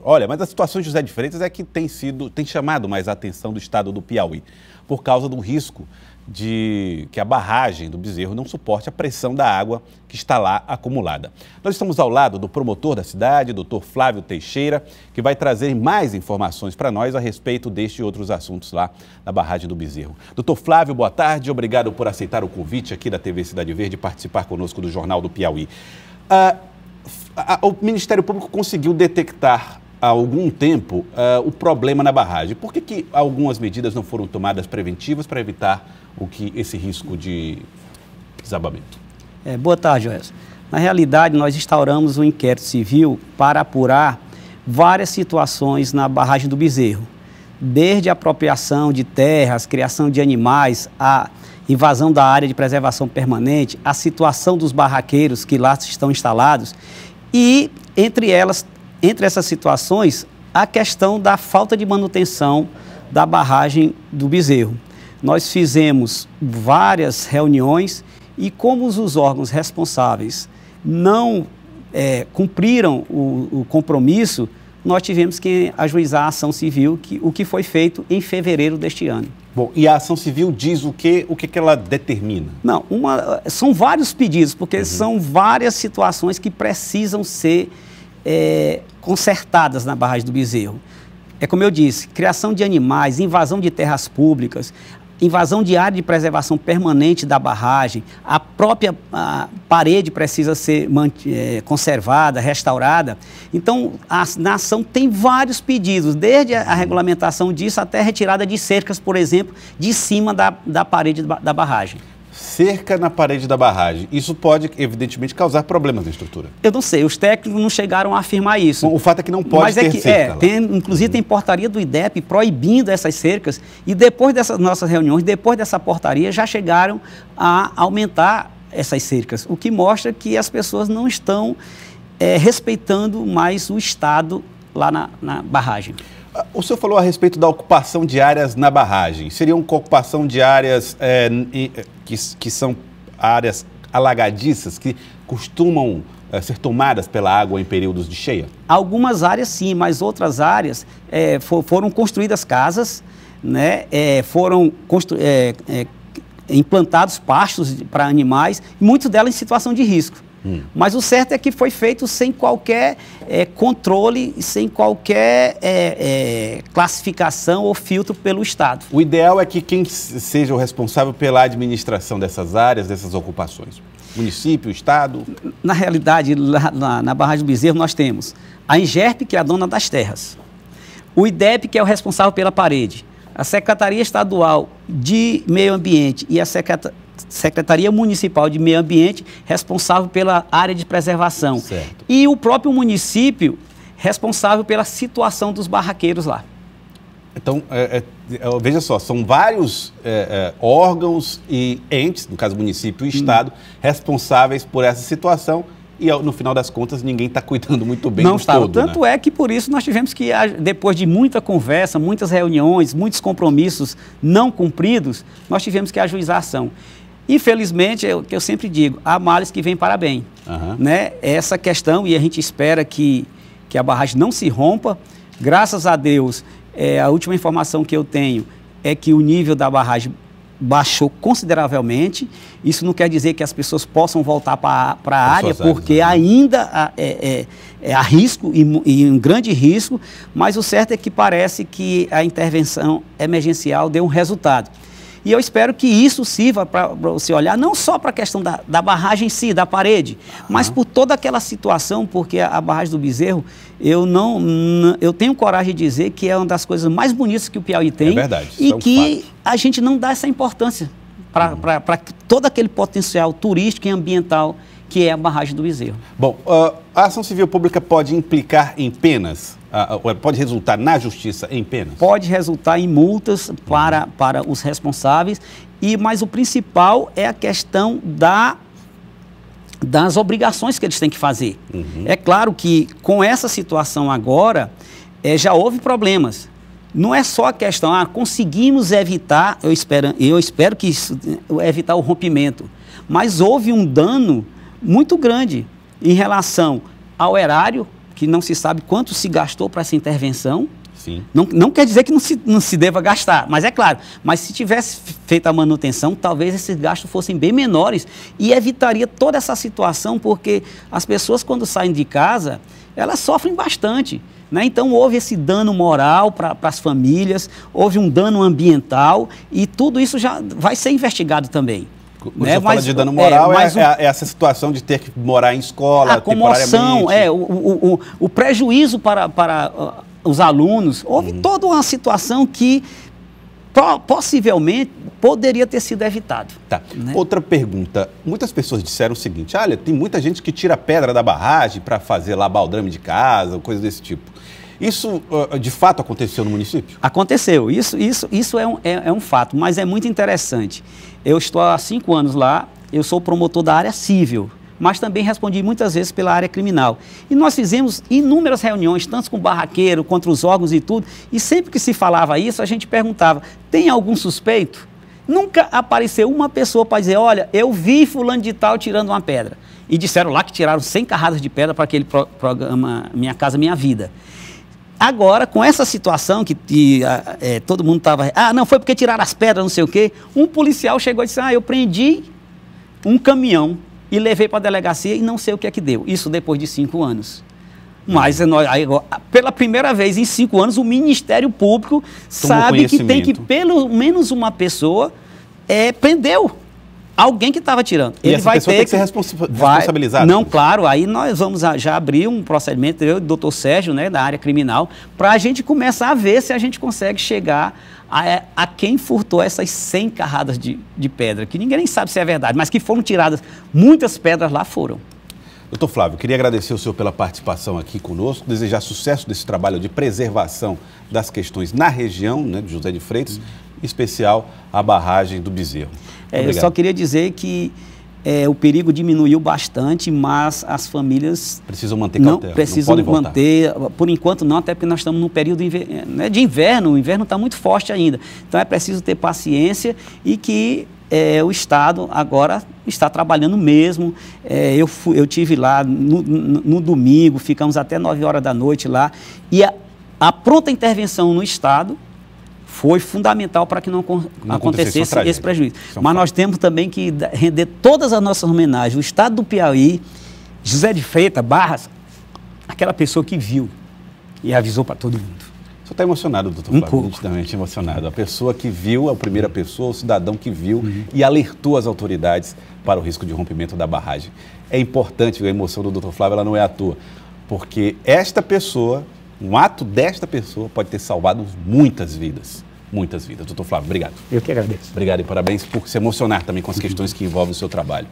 Olha, mas a situação de José de Freitas é que tem chamado mais a atenção do estado do Piauí, por causa do risco de que a barragem do Bezerro não suporte a pressão da água que está lá acumulada. Nós estamos ao lado do promotor da cidade, Dr. Flávio Teixeira, que vai trazer mais informações para nós a respeito deste e outros assuntos lá na barragem do Bezerro. Dr. Flávio, boa tarde, obrigado por aceitar o convite aqui da TV Cidade Verde e participar conosco do Jornal do Piauí. O Ministério Público conseguiu detectar há algum tempo o problema na barragem. Por que algumas medidas não foram tomadas preventivas para evitar esse risco de desabamento? Boa tarde, Joelson. Na realidade, nós instauramos um inquérito civil para apurar várias situações na barragem do Bezerro, desde a apropriação de terras, criação de animais, a invasão da área de preservação permanente, a situação dos barraqueiros que lá estão instalados e, entre essas situações, a questão da falta de manutenção da barragem do Bezerro. Nós fizemos várias reuniões e, como os órgãos responsáveis não cumpriram o compromisso, nós tivemos que ajuizar a ação civil, o que foi feito em fevereiro deste ano. Bom, e a ação civil diz o que ela determina? Não, são vários pedidos, porque são várias situações que precisam ser consertadas na barragem do Bezerro. É como eu disse, criação de animais, invasão de terras públicas, invasão de área de preservação permanente da barragem, a própria parede precisa ser conservada, restaurada. Então, na ação tem vários pedidos, desde a regulamentação disso até a retirada de cercas, por exemplo, de cima da parede da barragem. Cerca na parede da barragem, isso pode, evidentemente, causar problemas na estrutura. Eu não sei, os técnicos não chegaram a afirmar isso. Bom, o fato é que não pode ter cerca. Inclusive tem portaria do IDEP proibindo essas cercas e depois dessas nossas reuniões, depois dessa portaria, já chegaram a aumentar essas cercas, o que mostra que as pessoas não estão respeitando mais o Estado lá na barragem. O senhor falou a respeito da ocupação de áreas na barragem. Seria uma ocupação de áreas que são áreas alagadiças, que costumam ser tomadas pela água em períodos de cheia? Algumas áreas sim, mas outras áreas foram construídas casas, né? Foram implantados pastos para animais, muitas delas em situação de risco. Mas o certo é que foi feito sem qualquer controle, sem qualquer classificação ou filtro pelo Estado. O ideal é que quem seja o responsável pela administração dessas áreas, dessas ocupações? Município, Estado? Na realidade, na barragem do Bezerro, nós temos a Ingerp, que é a dona das terras, o IDEP, que é o responsável pela parede, a Secretaria Estadual de Meio Ambiente e a Secretaria Municipal de Meio Ambiente, responsável pela área de preservação. Certo. E o próprio município, responsável pela situação dos barraqueiros lá. Então, veja só, são vários órgãos e entes, no caso município e Estado, responsáveis por essa situação e, no final das contas, ninguém está cuidando muito bem do todo. Tanto é que, por isso, nós tivemos que, depois de muita conversa, muitas reuniões, muitos compromissos não cumpridos, nós tivemos que ajuizar a ação. Infelizmente, é o que eu sempre digo, há males que vêm para bem. Né? Essa questão, e a gente espera que a barragem não se rompa. Graças a Deus, a última informação que eu tenho é que o nível da barragem baixou consideravelmente. Isso não quer dizer que as pessoas possam voltar para a área, porque ainda há risco e um grande risco, mas o certo é que parece que a intervenção emergencial deu um resultado. E eu espero que isso sirva para você olhar não só para a questão da barragem em si, da parede, mas por toda aquela situação, porque a barragem do Bezerro, eu tenho coragem de dizer que é uma das coisas mais bonitas que o Piauí tem. É verdade, e que a gente não dá essa importância para todo aquele potencial turístico e ambiental que é a barragem do Bezerro. Bom, a ação civil pública pode implicar em penas? Pode resultar na justiça em penas? Pode resultar em multas para os responsáveis, mas o principal é a questão das obrigações que eles têm que fazer. É claro que com essa situação agora, já houve problemas. Não é só a questão, conseguimos evitar, eu espero que evitar o rompimento, mas houve um dano muito grande em relação ao erário, que não se sabe quanto se gastou para essa intervenção. Sim. Não quer dizer que não se deva gastar, mas é claro, mas se tivesse feito a manutenção, talvez esses gastos fossem bem menores e evitaria toda essa situação, porque as pessoas quando saem de casa, elas sofrem bastante, né? Então houve esse dano moral para as famílias, houve um dano ambiental e tudo isso já vai ser investigado também. Quando você fala de dano moral, é essa situação de ter que morar em escola, a comoção, o prejuízo para os alunos, houve toda uma situação que possivelmente poderia ter sido evitado. Tá. Né? Outra pergunta, muitas pessoas disseram o seguinte, olha, tem muita gente que tira pedra da barragem para fazer lá baldrame de casa, coisa desse tipo. Isso de fato aconteceu no município? Aconteceu, isso é um fato, mas é muito interessante. Eu estou há 5 anos lá, eu sou promotor da área civil, mas também respondi muitas vezes pela área criminal. E nós fizemos inúmeras reuniões, tanto com o barraqueiro, contra os órgãos e tudo, e sempre que se falava isso, a gente perguntava, tem algum suspeito? Nunca apareceu uma pessoa para dizer, olha, eu vi fulano de tal tirando uma pedra. E disseram lá que tiraram 100 carradas de pedra para aquele programa Minha Casa Minha Vida. Agora, com essa situação que todo mundo estava... não, foi porque tiraram as pedras, não sei o quê. Um policial chegou e disse, eu prendi um caminhão e levei para a delegacia e não sei o que é que deu. Isso depois de 5 anos. Mas pela primeira vez em 5 anos, o Ministério Público sabe que tem que pelo menos uma pessoa prendeu alguém que estava tirando. E essa pessoa tem que ser responsabilizada. Não, claro, aí nós vamos já abrir um procedimento, eu e o doutor Sérgio, né, da área criminal, para a gente começar a ver se a gente consegue chegar a quem furtou essas 100 carradas de pedra, que ninguém nem sabe se é verdade, mas que foram tiradas, muitas pedras lá foram. Doutor Flávio, queria agradecer o senhor pela participação aqui conosco, desejar sucesso desse trabalho de preservação das questões na região, né, de José de Freitas, em especial a barragem do Bezerro. Eu só queria dizer que o perigo diminuiu bastante, mas as famílias precisam manter cautela, precisam manter, por enquanto não, até porque nós estamos num período de inverno, o inverno está muito forte ainda. Então é preciso ter paciência e que o Estado agora está trabalhando mesmo. Eu tive lá no domingo, ficamos até 9 horas da noite lá, e a pronta intervenção no Estado foi fundamental para que não acontecesse esse prejuízo. Mas nós temos também que render todas as nossas homenagens. O Estado do Piauí, José de Freitas, Barras, aquela pessoa que viu e avisou para todo mundo. O senhor está emocionado, doutor Flávio, nitidamente emocionado. A pessoa que viu, a primeira pessoa, o cidadão que viu e alertou as autoridades para o risco de rompimento da barragem. É importante, a emoção do doutor Flávio ela não é à toa, porque esta pessoa, um ato desta pessoa pode ter salvado muitas vidas. Muitas vidas. Doutor Flávio, obrigado. Eu que agradeço. Obrigado e parabéns por se emocionar também com as questões que envolvem o seu trabalho.